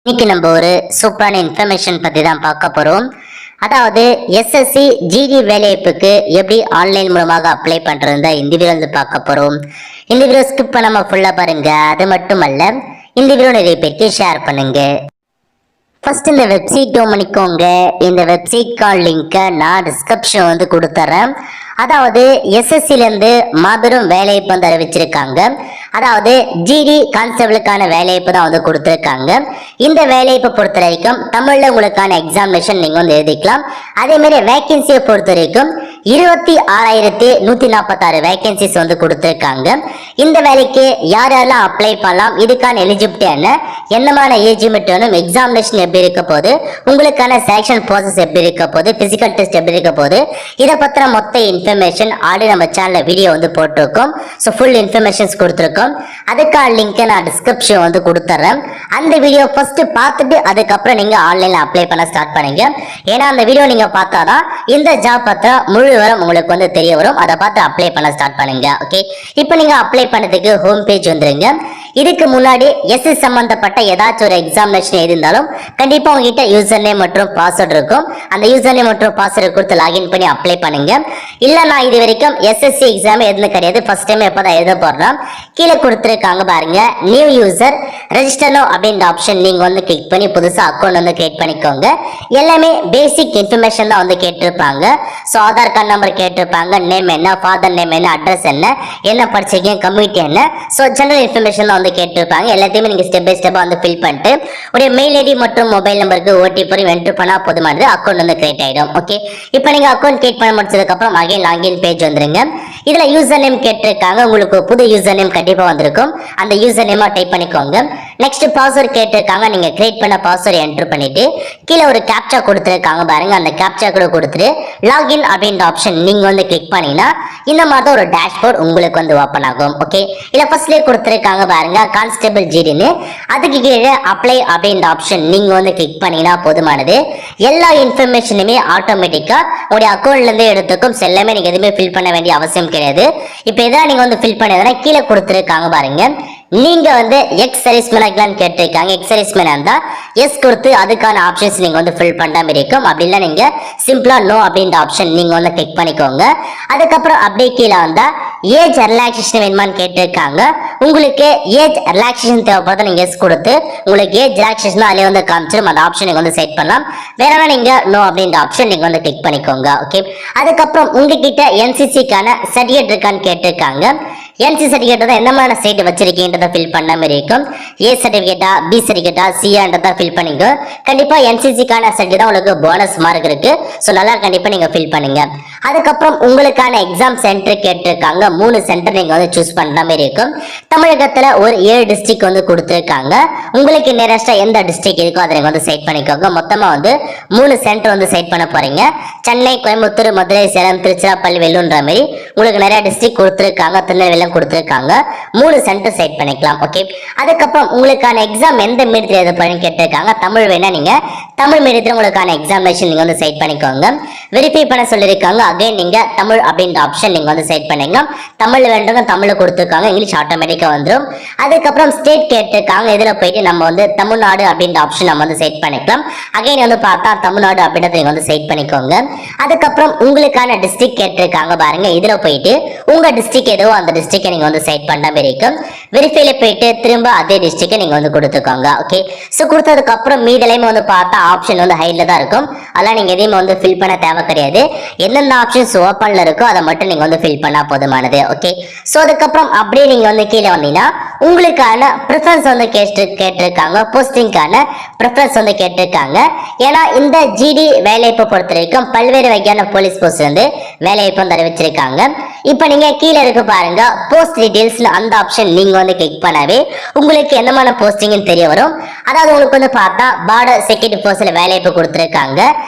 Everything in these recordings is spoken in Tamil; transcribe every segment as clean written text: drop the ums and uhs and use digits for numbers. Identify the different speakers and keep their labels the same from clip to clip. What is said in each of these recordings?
Speaker 1: இன்னைக்கு நம்ம ஒரு சூப்பரான இன்ஃபர்மேஷன் பத்தி தான் பார்க்க போறோம். அதாவது எஸ்எஸ்சி ஜிடி வேலைவாய்ப்புக்கு எப்படி ஆன்லைன் மூலமாக அப்ளை பண்றது இந்த வீடியோ வந்து பார்க்க போறோம். இந்த வீடியோ ஸ்கிப் பண்ணாம ஃபுல்லா பாருங்க. அது மட்டுமல்ல, இந்த வீடியோ நிறைய பேருக்கு ஷேர் பண்ணுங்க. ஃபர்ஸ்ட் இந்த வெப்சைட் பண்ணிக்கோங்க. இந்த வெப்சைட்கான லிங்கை நான் டிஸ்கிரிப்ஷன் வந்து கொடுத்துறேன். அதாவது எஸ்எஸ்சிலேருந்து மாபெரும் வேலைவாய்ப்பு வந்து அறிவிச்சிருக்காங்க. அதாவது ஜிடி கான்ஸ்டபிளுக்கான வேலைவாய்ப்பு தான் வந்து கொடுத்துருக்காங்க. இந்த வேலைவாய்ப்பை பொறுத்த வரைக்கும் தமிழில் உங்களுக்கான எக்ஸாமினேஷன் நீங்கள் வந்து எழுதிக்கலாம். அதே மாதிரி வேகன்சியை பொறுத்த வரைக்கும் 26,146 வேகன்சிஸ் வந்து கொடுத்துருக்காங்க. இந்த வேலைக்கு யார் யாரெல்லாம் அப்ளை பண்ணலாம், இதுக்கான எலிஜிபிலிட்டி என்னமான ஏஜ் லிமிட் வேணும், எக்ஸாமினேஷன் எப்படி இருக்க போது, உங்களுக்கான செலக்ஷன் ப்ராசஸ் எப்படி இருக்க போது, பிசிக்கல் டெஸ்ட் எப்படி இருக்க போது, இதை பத்திர மொத்த இன்ஃபர்மேஷன் ஆல்ரெடி நம்ம சேனல்ல வீடியோ வந்து போட்டிருக்கோம். ஸோ ஃபுல் இன்ஃபர்மேஷன்ஸ் கொடுத்துருக்கோம். அதுக்கான லிங்கை நான் டிஸ்கிரிப்ஷன் வந்து கொடுத்துட்றேன். அந்த வீடியோ ஃபர்ஸ்ட் பார்த்துட்டு அதுக்கப்புறம் நீங்க ஆன்லைன்ல அப்ளை பண்ண ஸ்டார்ட் பண்ணுங்க. ஏன்னா அந்த வீடியோ நீங்க பார்த்தாதான் இந்த ஜாப் பத்திர முழு விவரம் உங்களுக்கு வந்து தெரிய வரும். அதை பார்த்து அப்ளை பண்ண ஸ்டார்ட் பண்ணுங்க. ஓகே, இப்போ நீங்க அப்ளை பண்ணதுக்கு ஹோம் பேஜ் வந்துருங்க. இதுக்கு முன்னாடி எஸ்எஸ்சி சம்பந்தப்பட்ட ஏதாச்சும் ஒரு எக்ஸாமினேஷன் எழுதியிருந்தாலும் கண்டிப்பா உங்ககிட்ட யூசர் நேம் மற்றும் பாஸ்வேர்டு இருக்கும். அந்த யூசர் நேம் மற்றும் பாஸ்வேர்டு கொடுத்து லாகின் பண்ணி அப்ளை பண்ணுங்க. இல்ல நான் இது வரைக்கும் எஸ்எஸ்சி எக்ஸாம் எதுன்னு கிடையாது, ஃபர்ஸ்ட் டைம் எப்பதான் எழுத போறோம், கீழே கொடுத்துருக்காங்க பாருங்க, நியூ யூசர் ரெஜிஸ்டர் நோ அப்படின்ற ஆப்ஷன் நீங்க வந்து கிளிக் பண்ணி புதுசா அக்கௌண்ட் வந்து கிரியேட் பண்ணிக்கோங்க. எல்லாமே பேசிக் இன்ஃபர்மேஷன் தான் வந்து கேட்டிருப்பாங்க. ஸோ ஆதார் கார்டு நம்பர் கேட்டிருப்பாங்க, நேம் என்ன, ஃபாதர் நேம் என்ன, அட்ரஸ் என்ன படிச்சிருக்கீங்க, கம்யூனிட்டி என்ன, ஸோ ஜெனரல் இன்ஃபர்மேஷன் தான் வந்து கேட்டிருப்பாங்க. எல்லாத்தையுமே நீங்க ஸ்டெப் பை ஸ்டெப்பா வந்து ஃபில் பண்ணிட்டு ஒரு மெயில் ஐடி மற்றும் மொபைல் நம்பருக்கு ஓடிபி என்டர் பண்ணா போதுமானது, அக்கௌண்ட் வந்து கிரியேட் ஆயிடும். ஓகே, இப்போ நீங்க அக்கௌண்ட் கிரியேட் பண்ண முடிச்சதுக்கு அப்புறம் அகைன் லாகின் பேஜ் வந்துருங்க. இதுல யூசர் நேம் கேட்டிருக்காங்க, உங்களுக்கு புது யூசர் நேம் கண்டிப்பா வந்திருக்கும். அந்த யூசர் நேமா டைப் பண்ணிக்கோங்க. நெக்ஸ்ட் பாஸ்வேர்ட் கேட்டிருக்காங்க, நீங்க கிரியேட் பண்ண பாஸ்வேர்ட் என்டர் பண்ணிட்டு கீழே ஒரு கேப்சா கொடுத்துருக்காங்க பாருங்க, அந்த கேப்சா கூட கொடுத்துட்டு லாகின் அப்படின்ற ஆப்ஷன் நீங்க வந்து கிளிக் பண்ணீங்கன்னா இந்த மாதிரி ஒரு டேஷ்போர்ட் உங்களுக்கு வந்து ஓப்பன் ஆகும். ஓகே, இல்ல ஃபர்ஸ்ட்லேயே கொடுத்துருக்காங்க பாருங்க கான்ஸ்டபிள் ஜிடின்னு, அதுக்கு கீழே அப்ளை அப்படின்ற ஆப்ஷன் நீங்க வந்து கிளிக் பண்ணீங்கன்னா போதுமானது. எல்லா இன்ஃபர்மேஷனுமே ஆட்டோமேட்டிக்கா உங்களுடைய அக்கௌண்ட்ல இருந்து எடுத்துக்கும். எல்லாமே நீங்க எதுவுமே ஃபில் பண்ண வேண்டிய அவசியம் கிடையாது. இப்போ எதாவது நீங்க வந்து ஃபில் பண்ணதுன்னா கீழே கொடுத்துருக்காங்க பாருங்க, நீங்க வந்து எக்ஸ் சர்வீஸ்மேன் ஆகலான்னு கேட்டிருக்காங்க. எக்ஸ் சர்வீஸ்மேன் இருந்தா எஸ் கொடுத்து அதுக்கான ஆப்ஷன்ஸ் நீங்க வந்து ஃபில் பண்ண மாதிரி இருக்கும். அப்படி இல்லை நீங்க சிம்பிளா நோ அப்படின்ற ஆப்ஷன் நீங்க வந்து கிளிக் பண்ணிக்கோங்க. அதுக்கப்புறம் அப்படியே கீழே வந்தா ஏஜ் ரிலாக்ஸேஷன் வேணுமான்னு கேட்டிருக்காங்க. உங்களுக்கு ஏஜ் ரிலாக்ஸேஷன் தேவைப்படுது, நீங்க எஸ் கொடுத்து உங்களுக்கு ஏஜ் ரிலாக்ஸேஷன் அதிலே வந்து காமிச்சிடும். அந்த ஆப்ஷன் நீங்க வந்து செட் பண்ணலாம். வேற நீங்க நோ அப்படின்ற ஆப்ஷன் நீங்க வந்து கிளிக் பண்ணிக்கோங்க. ஓகே, அதுக்கப்புறம் உங்ககிட்ட என்சிசிக்கான சர்டிஃபிகேட் இருக்கான்னு கேட்டிருக்காங்க. என்சி சர்டிஃபிகேட் தான் என்ன மாதிரி ஸ்டேட் வச்சிருக்கீங்கன்றத ஃபில் பண்ண மாதிரி இருக்கும். ஏ சர்டிஃபிகேட்டா, பி சர்டிஃபிகேட்டா, சிஆன்றதை ஃபில் பண்ணிங்க. கண்டிப்பா என்சிசிக்கான சர்டிஃபிகேட் தான் உங்களுக்கு போனஸ் மார்க் இருக்கு. ஸோ நல்லா கண்டிப்பா நீங்க ஃபில் பண்ணுங்க. அதுக்கப்புறம் உங்களுக்கான எக்ஸாம் சென்டர் கேட்டிருக்காங்க. 3 சென்டர் நீங்க வந்து சூஸ் பண்ற மாதிரி இருக்கும். தமிழகத்துல ஒரு 7 டிஸ்ட்ரிக்ட் வந்து கொடுத்துருக்காங்க. உங்களுக்கு நியரஸ்டா எந்த டிஸ்ட்ரிக்ட் இருக்கோ அதை நீங்க வந்து செட் பண்ணிக்கோங்க. மொத்தமா வந்து 3 சென்டர் வந்து செட் பண்ண போறீங்க. சென்னை, கோயம்புத்தூர், மதுரை, சேலம், திருச்சிராப்பள்ளி, வெள்ளூர்ன்ற மாதிரி உங்களுக்கு நிறைய டிஸ்ட்ரிக்ட் கொடுத்துருக்காங்க. திருநெல்வேலி கொடுத்திருக்காங்க. 3 சென்டர் செட் பண்ணிக்கலாம். ஓகே, அதுக்கப்புறம் உங்களுக்கான எக்ஸாம் எந்த மீடியத்தில் எழுத போறீங்கன்னு கேட்டிருக்காங்க. தமிழ் வேணா நீங்க தமிழ் மீடியத்தில் உங்களுக்கான எக்ஸாமினேஷன் நீங்க வந்து செட் பண்ணிக்கோங்க. வெரிஃபை பண்ண சொல்லியிருக்காங்க. அகைன் நீங்க தமிழ் அப்படின்ற ஆப்ஷன் நீங்க வந்து செட் பண்ணுங்க. தமிழ் வேண்டவங்க தமிழ் கொடுத்துருக்காங்க, இங்கிலீஷ் ஆட்டோமேட்டிக்கா வந்துடும். அதுக்கப்புறம் ஸ்டேட் கேட்டிருக்காங்க. இதுல போயிட்டு நம்ம வந்து தமிழ்நாடு அப்படின்ற ஆப்ஷன் நம்ம வந்து செட் பண்ணிக்கலாம். அகைன் வந்து பார்த்தா தமிழ்நாடு அப்படின்றத நீங்க வந்து செட் பண்ணிக்கோங்க. அதுக்கப்புறம் உங்களுக்கான டிஸ்ட்ரிக்ட் கேட்டிருக்காங்க பாருங்க. இதுல போயிட்டு உங்க டிஸ்ட்ரிக்ட் எதுவோ அந்த டிஸ்ட்ரிக்ட் நீங்க வந்து செட் பண்ண மாதிரி இருக்கும். வெரிஃபைல போயிட்டு திரும்ப அதே டிஸ்ட்ரிக்ட் நீங்க வந்து கொடுத்துக்கோங்க. ஓகே, சோ கொடுத்ததுக்கு அப்புறம் மீதலையுமே வந்து பார்த்தா ஆப்ஷன் வந்து ஹைட்ல தான் இருக்கும். அதெல்லாம் நீங்க எதையுமே வந்து ஃபில் பண்ண தேவை கிடையாது. எந்தெந்த ஆப்ஷன்ஸ் ஓப்பன்ல இருக்கோ அதை மட்டும் நீங்க வந்து ஃபில் பண்ணா போதுமானது. ஓகே, சோ அதுக்கப்புறம் அப்படியே நீங்க வந்து கீழே வந்தீங்கன்னா உங்களுக்கான ப்ரிஃபரன்ஸ் வந்து கேட்டிருக்காங்க. போஸ்டிங்கான ப்ரிஃபரன்ஸ் வந்து கேட்டிருக்காங்க. ஏன்னா இந்த ஜிடி வேலைவாய்ப்பை பொறுத்த வரைக்கும் பல்வேறு வகையான போலீஸ் போஸ்ட் வந்து வேலைவாய்ப்பு வந்து அறிவிச்சிருக்காங்க. இப்போ நீங்க கீழே இருக்க பாருங்க போஸ்ட் டீடைல்ஸ், அந்த ஆப்ஷன் நீங்க வந்து கிளிக் பண்ணவே உங்களுக்கு என்னமான போஸ்டிங் தெரிய வரும். அதாவது உங்களுக்கு வந்து பார்த்தா பார்டர் செக்யூரிட்டி போர்ஸ்ல வேலைவாய்ப்பு கொடுத்திருக்காங்க.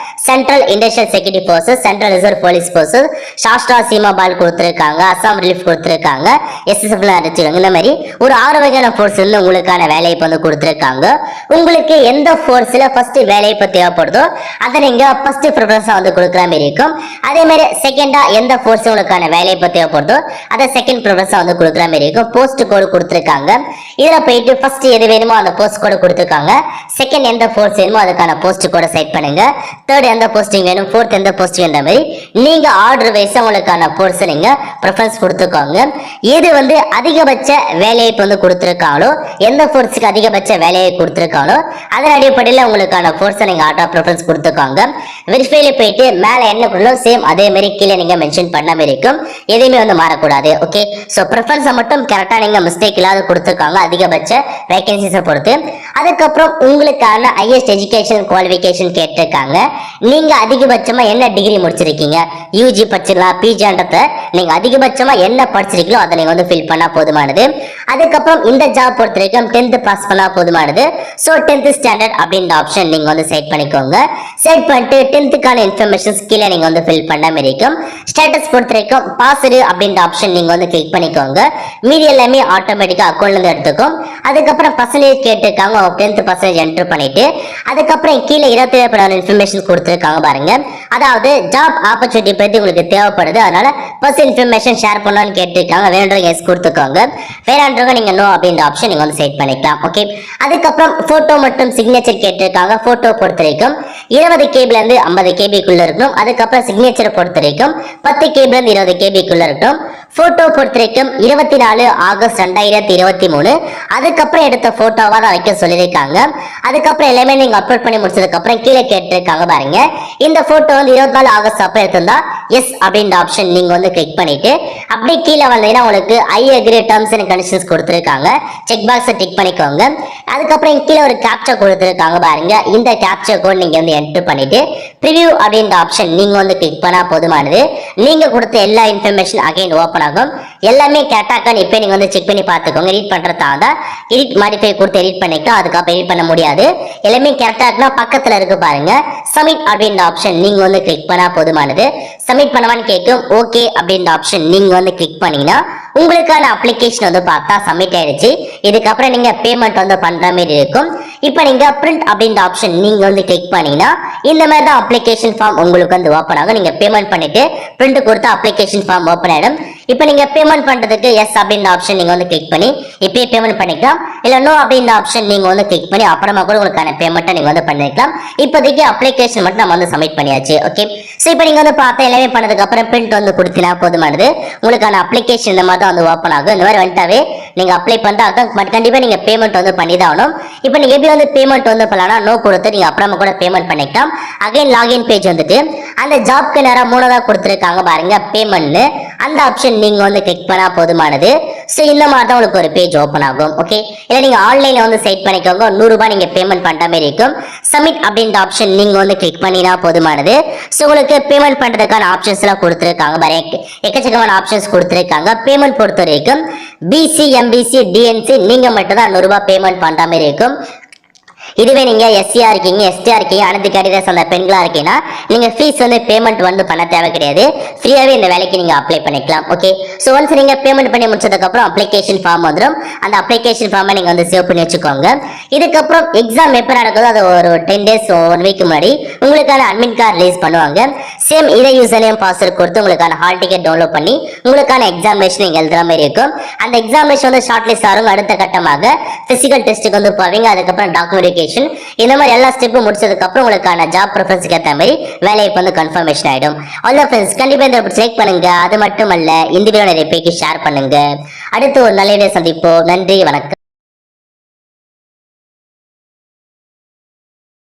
Speaker 1: Central industrial security forces, central reserve police forces, Sashastra Seema Bal கொடுத்திருக்காங்க, அசாம் ரிலீஃப் கொடுத்திருக்காங்க, எஸ்எஸ்எஃப்ல அடிச்சிருக்காங்க. இந்த மாதிரி ஒரு 6 வகையான போர்ஸ் வந்து உங்களுக்கான வேலைவாய்ப்பு வந்து கொடுத்திருக்காங்க. உங்களுக்கு எந்த போர்ஸ்ல ஃபர்ஸ்ட் வேலைவாய்ப்பு தேவைப்படுதோ அதை நீங்க ஃபர்ஸ்ட் ப்ரிஃபரன்ஸா வந்து கொடுக்குற மாதிரி இருக்கும். அதே மாதிரி செகண்ட் செகண்டா எந்த ஃபோர்ஸ் உங்களுக்கான வேலையை பத்தி தேவைப்படுதோ அதை செகண்ட் ப்ரிஃபரன்ஸா வந்து கொடுக்குற மாதிரி இருக்கும். போஸ்ட் கோடு கொடுத்துருக்காங்க. இதுல போயிட்டு ஃபர்ஸ்ட் எது வேணுமோ அந்த போஸ்ட் கோடு கொடுத்துருக்காங்க. செகண்ட் எந்த ஃபோர்ஸ் வேணுமோ அதுக்கான போஸ்ட் கோட செட் பண்ணுங்க. தேர்ட் எந்த போஸ்டிங் வேணும், ஃபோர்த் எந்த போஸ்டிங் என்ற மாதிரி நீங்க ஆர்டர் வைஸா உங்களுக்கான போர்ஸ் நீங்க ப்ரிஃபரன்ஸ் கொடுத்துக்கோங்க. இது வந்து அதிகபட்ச வேலையை வந்து கொடுத்துருக்காங்களோ, எந்த ஃபோர்ஸுக்கு அதிகபட்ச வேலையை கொடுத்துருக்காங்களோ அதன் அடிப்படையில் உங்களுக்கான ஃபோர்ஸை நீங்க ஆர்டர் ப்ரிஃபரன்ஸ் கொடுத்துக்கோங்க. வெரிஃபைல போயிட்டு மேல என்ன கொடுங்களோ சேம் அதே மாதிரி கீழே நீங்க மென்ஷன் பண்ண மாதிரி இருக்கும். எதையுமே வந்து மாறக்கூடாது. ஓகே, ஸோ ப்ரிஃபரன்ஸை மட்டும் கரெக்டாக நீங்க மிஸ்டேக் இல்லாத கொடுத்துருக்காங்க அதிகபட்ச வேகன்சிஸை பொறுத்து. அதுக்கப்புறம் உங்களுக்கான ஹையஸ்ட் எஜுகேஷன் குவாலிஃபிகேஷன் கேட்டிருக்காங்க. நீங்க அதிகபட்சமா என்ன டிகிரி முடிச்சிருக்கீங்க, யூஜி படிச்சிடலாம், பிஜின்றத நீங்க அதிகபட்சமா என்ன படிச்சிருக்கீங்களோ அதை நீங்க வந்து ஃபில் பண்ணா போதுமானது. அதுக்கப்புறம் இந்த ஜாப் பொறுத்த வரைக்கும் 10th பாஸ் பண்ணா போதுமானது. ஸோ 10th ஸ்டாண்டர்ட் அப்படின்ற ஆப்ஷன் நீங்க வந்து செட் பண்ணிக்கோங்க. செட் பண்ணிட்டு 10th இன்ஃபர்மேஷன்ஸ் கீழே நீங்க வந்து ஃபில் பண்ண மாதிரி இருக்கும். ஸ்டேட்டஸ் பொறுத்த வரைக்கும் பாஸ்டு அப்படின்ற ஆப்ஷன் நீங்க வந்து கிளிக் பண்ணிக்கோங்க. மீதி எல்லாமே ஆட்டோமேட்டிக்கா அக்கௌண்ட்ல இருந்து எடுத்துக்கும். அதுக்கப்புறம் பர்சன்டேஜ் கேட்டிருக்காங்க, 10% என்டர் பண்ணிட்டு அதுக்கப்புறம் கீழே 27 இன்ஃபர்மேஷன் கொடுத்துருக்காங்க பாருங்க. அதாவது ஜாப் ஆப்பர்ச்சுனிட்டி பத்தி உங்களுக்கு தேவைப்படுது, அதனால பர்சனல் இன்ஃபர்மேஷன் ஷேர் பண்ணலாம்னு கேட்டிருக்காங்க. வேணுன்றவங்க எஸ் கொடுத்துக்கோங்க, வேணான்றவங்க நீங்க நோ அப்படின்ற ஆப்ஷன் நீங்க வந்து செட் பண்ணிக்கலாம். ஓகே, அதுக்கப்புறம் போட்டோ மற்றும் சிக்னேச்சர் கேட்டிருக்காங்க. போட்டோ பொறுத்த வரைக்கும் 20 KB இருந்து 50 KB இருக்கணும். அதுக்கப்புறம் சிக்னேச்சரை பொறுத்த வரைக்கும் 10 KB இருந்து 20 KB இருக்கணும். போட்டோ பொறுத்த வரைக்கும் 24 ஆகஸ்ட் 2023 அதுக்கப்புறம் எடுத்த போட்டோவா தான் வைக்க சொல்லியிருக்காங்க. அதுக்கப்புறம் எல்லாமே நீங்க அப்லோட் பண்ணி முடிச்சதுக்கு அப்புறம் கீழே கேட்டிருக்காங்க பாருங்க. இந்த போட்டோ வந்து 24 ஆகஸ்ட் அப்ப எடுத்திருந்தா எஸ் அப்படின்ற ஆப்ஷன் நீங்க வந்து கிளிக் பண்ணிட்டு அப்படியே கீழே வந்தீங்கன்னா உங்களுக்கு I agree terms and conditions கொடுத்துருக்காங்க. செக் பாக்ஸை டிக் பண்ணிக்கோங்க. அதுக்கப்புறம் கீழே ஒரு கேப்சா கொடுத்துருக்காங்க பாருங்க. இந்த கேப்சா கோட் நீங்க வந்து என்டர் பண்ணிட்டு ப்ரிவியூ அப்படின்ற ஆப்ஷன் நீங்க வந்து கிளிக் பண்ணா போதுமானது. நீங்க கொடுத்த எல்லா இன்ஃபர்மேஷன் அகைன் ஓப்பன் ஆகும். எல்லாமே கரெக்டாக இப்போ நீங்க வந்து செக் பண்ணி பார்த்துக்கோங்க. எடிட் பண்றதா தான் எடிட் மாடிஃபை கொடுத்து எடிட் பண்ணிக்கலாம். அதுக்கப்புறம் எடிட் பண்ண முடியாது. எல்லாமே கரெக்டா இருக்குன்னா பக்கத்துல இருக்கு பாருங்க சப்மிட் அப்படின்ற ஆப்ஷன் நீங்க வந்து கிளிக் பண்ணா போதுமானது. சப்மிட் பண்ணவான்னு கேட்கும். ஓகே அப்படின்ற ஆப்ஷன் நீங்க வந்து கிளிக் பண்ணீங்கன்னா உங்களுக்கான அப்ளிகேஷன் வந்து பார்த்தா சப்மிட் ஆயிடுச்சு. இதுக்கப்புறம் நீங்க பேமெண்ட் வந்து பண்ற மாதிரி இருக்கும். இப்போ நீங்க பிரிண்ட் அப்படின்ற ஆப்ஷன் நீங்க வந்து கிளிக் பண்ணீங்கன்னா இந்த மாதிரி தான் அப்ளிகேஷன் ஃபார்ம் உங்களுக்கு வந்து ஓப்பன் ஆகும். நீங்க பேமெண்ட் பண்ணிட்டு பிரிண்ட் கொடுத்தா அப்ளிகேஷன் ஃபார்ம் ஓப்பன் ஆயிடும். இப்போ நீங்க பேமெண்ட் பண்றதுக்கு எஸ் அப்படின்ற ஆப்ஷன் நீங்க வந்து கிளிக் பண்ணி இப்பயே பேமெண்ட் பண்ணிக்கலாம். இல்ல நோ அப்படின்ற ஆப்ஷன் நீங்க வந்து கிளிக் பண்ணி அப்புறமா கூட உங்களுக்கான பேமெண்ட்டை நீங்க வந்து பண்ணிக்கலாம். இப்போதைக்கு அப்ளிகேஷன் மட்டும் நம்ம வந்து சப்மிட் பண்ணியாச்சு. ஓகே, ஸோ இப்போ நீங்க வந்து பார்த்தா எல்லாமே பண்ணதுக்கு அப்புறம் பிரிண்ட் வந்து கொடுத்தினா போதுமானது. உங்களுக்கான அப்ளிகேஷன் இந்த மாதிரி தான் வந்து ஓப்பன் ஆகும். இந்த மாதிரி வந்துட்டாவே நீங்க அப்ளை பண்ணா கண்டிப்பா நீங்க பேமெண்ட் வந்து பண்ணி தான் ஆகணும். இப்போ நீங்க எப்படி வந்து பேமெண்ட் வந்து பண்ணலாம், நோ கொடுத்து நீங்க அப்புறமா கூட பேமெண்ட் பண்ணிக்கலாம். அகைன் லாகின் பேஜ் வந்துட்டு அந்த ஜாப்க்கு நேரம் மூணாவதா கொடுத்துருக்காங்க பாருங்க பேமெண்ட். அந்த ஆப்ஷன் நீங்க வந்து கிளிக் பண்ணா போதுமானது. ஸோ இந்த மாதிரி தான் உங்களுக்கு ஒரு பேஜ் ஓப்பன் ஆகும். ஓகே, இல்லை நீங்க ஆன்லைன்ல வந்து செட் பண்ணிக்கோங்க. 100 ரூபாய் நீங்க பேமெண்ட் பண்ற மாதிரி இருக்கும். சப்மிட் அப்படின்ற ஆப்ஷன் நீங்க வந்து கிளிக் பண்ணினா போதுமானது. ஸோ உங்களுக்கு பேமெண்ட் பண்றதுக்கான ஆப்ஷன்ஸ் எல்லாம் கொடுத்துருக்காங்க பாருங்க. எக்கச்சக்கமான ஆப்ஷன்ஸ் கொடுத்துருக்காங்க. பேமெண்ட் பொறுத்த வரைக்கும் பிசி, எம்பிசி, டிஎன்சி நீங்க மட்டும் தான் 100 ரூபாய் பேமெண்ட் பண்ற மாதிரி இருக்கும். இதுவே நீங்க எஸ்சியா இருக்கீங்க, எஸ்டியா இருக்கீங்க, அனைத்து கேட்டகரி அந்த பெண்களா இருக்கீங்கன்னா நீங்க ஃபீஸ் வந்து பேமெண்ட் வந்து பண்ண தேவை கிடையாது. ஃப்ரீயாவே இந்த வேலைக்கு நீங்க அப்ளை பண்ணிக்கலாம். ஓகே, ஸோ ஒன்ஸ் நீங்க பேமெண்ட் பண்ணி முடிச்சதுக்கு அப்புறம் அப்ளிகேஷன் ஃபார்ம் வந்துடும். அந்த அப்ளிகேஷன் ஃபார்மை நீங்க வந்து சேவ் பண்ணி வச்சுக்கோங்க. இதுக்கப்புறம் எக்ஸாம் எப்போ நடக்குதோ அது ஒரு 10 days 1 week முன்னாடி உங்களுக்கான அட்மிட் கார்டு ரிலீஸ் பண்ணுவாங்க. சேம் இதே யூசர் நேம் பாஸ்வேர்ட் கொடுத்து உங்களுக்கான ஹால் டிக்கெட் டவுன்லோட் பண்ணி உங்களுக்கான எக்ஸாமினேஷன் நீங்க எழுதுற மாதிரி இருக்கும். அந்த எக்ஸாமினேஷன் வந்து ஷார்ட் லிஸ்ட் ஆகும். அடுத்த கட்டமாக பிசிக்கல் டெஸ்ட்டுக்கு வந்து போவீங்க. அதுக்கப்புறம் டாக்குமெண்ட் இந்த மாதிரி எல்லா ஸ்டெப்பும் முடிச்சதுக்கு அப்புறம் உங்களுக்கான ஜாப் ப்ரிஃபரன்ஸ்க்கு ஏற்ற மாதிரி வேலையை வந்து கன்ஃபர்மேஷன் ஆயிடும். ஆல் ஃப்ரெண்ட்ஸ் கண்டிப்பா இந்த செலக்ட் பண்ணுங்க. அது மட்டுமல்ல இந்த வீடியோ நிறைய பேருக்கு ஷேர் பண்ணுங்க. அடுத்து ஒரு நல்ல வீடியோ சந்திப்போம். நன்றி, வணக்கம்.